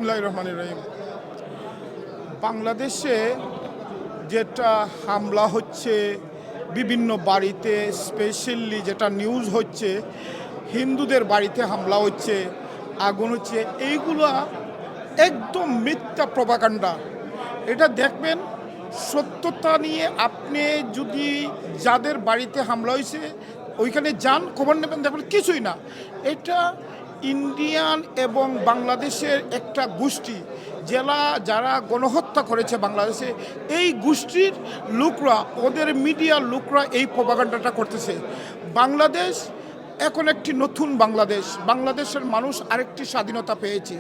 বিসমিল্লাহির রহমানির রহিম। বাংলাদেশে যেটা হামলা হচ্ছে বিভিন্ন বাড়িতে, স্পেশালি যেটা নিউজ হচ্ছে হিন্দুদের বাড়িতে হামলা হচ্ছে, আগুন হচ্ছে, এইগুলা একদম মিথ্যা প্রপাগান্ডা। এটা দেখবেন সত্যতা নিয়ে আপনি যদি যাদের বাড়িতে হামলা হয়েছে ওইখানে যান, খবর নেবেন, দেখবেন কিছুই না। এটা ইন্ডিয়ান এবং বাংলাদেশের একটা গোষ্ঠী যারা গণহত্যা করেছে বাংলাদেশে, এই গোষ্ঠীর লোকরা, ওদের মিডিয়ার লোকরা এই প্রপাগান্ডাটা করতেছে। বাংলাদেশ এখন একটি নতুন বাংলাদেশ, বাংলাদেশের মানুষ আরেকটি স্বাধীনতা পেয়েছে,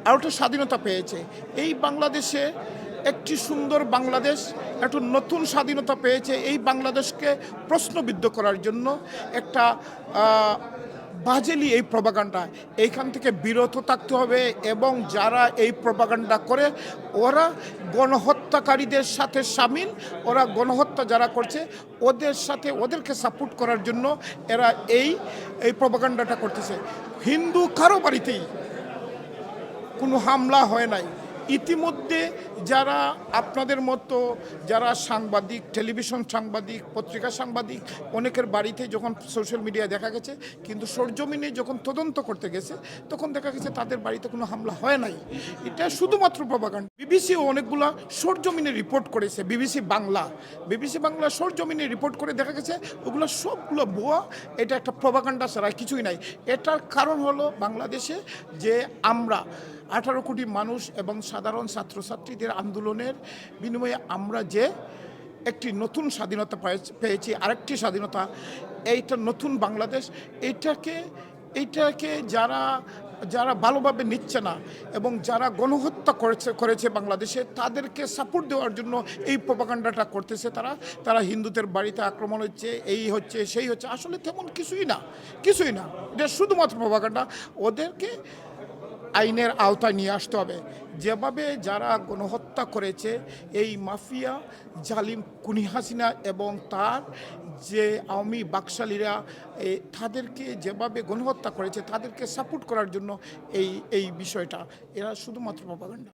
আরেকটা স্বাধীনতা পেয়েছে। এই বাংলাদেশে একটি সুন্দর বাংলাদেশ, একটু নতুন স্বাধীনতা পেয়েছে। এই বাংলাদেশকে প্রশ্নবিদ্ধ করার জন্য একটা বাজেলি এই প্রপাগান্ডা, এইখান থেকে বিরত থাকতে হবে। এবং যারা এই প্রপাগান্ডা করে ওরা গণহত্যাকারীদের সাথে সামিল, ওরা গণহত্যা যারা করছে ওদের সাথে, ওদেরকে সাপোর্ট করার জন্য এরা এই প্রপাগান্ডাটা করতেছে। হিন্দু কারো বাড়িতেই কোনো হামলা হয় নাই। ইতিমধ্যে যারা আপনাদের মতো যারা সাংবাদিক, টেলিভিশন সাংবাদিক, পত্রিকা সাংবাদিক, অনেকের বাড়িতে যখন সোশ্যাল মিডিয়ায় দেখা গেছে, কিন্তু সরজমিনে যখন তদন্ত করতে গেছে তখন দেখা গেছে তাদের বাড়িতে কোনো হামলা হয় নাই। এটা শুধুমাত্র প্রপাগান্ডা। বিবিসিও অনেকগুলা সরজমিনে রিপোর্ট করেছে, বিবিসি বাংলা সরজমিনে রিপোর্ট করে দেখা গেছে ওগুলো সবগুলো ভুয়া, এটা একটা প্রপাগান্ডা ছাড়া কিছুই নাই। এটার কারণ হলো বাংলাদেশে যে আমরা 18 কোটি মানুষ এবং সাধারণ ছাত্রছাত্রীদের আন্দোলনের বিনিময়ে আমরা যে একটি নতুন স্বাধীনতা পেয়েছি, আরেকটি স্বাধীনতা, এইটা নতুন বাংলাদেশ, এইটাকে যারা ভালোভাবে নিচ্ছে না এবং যারা গণহত্যা করেছে বাংলাদেশে, তাদেরকে সাপোর্ট দেওয়ার জন্য এই প্রপাগান্ডাটা করতেছে। তারা হিন্দুদের বাড়িতে আক্রমণ হচ্ছে, এই হচ্ছে, সেই হচ্ছে, আসলে তেমন কিছুই না। এটা শুধুমাত্র প্রপাগান্ডা। ওদেরকে আইনের আওতায় নিয়ে আসতে হবে। যেভাবে যারা গণহত্যা করেছে, এই মাফিয়া জালিম খুনি হাসিনা এবং তার যে আওয়ামী বাকশালীরা, তাদেরকে যেভাবে গণহত্যা করেছে তাদেরকে সাপোর্ট করার জন্য এই বিষয়টা, এরা শুধুমাত্র প্রপাগান্ডা।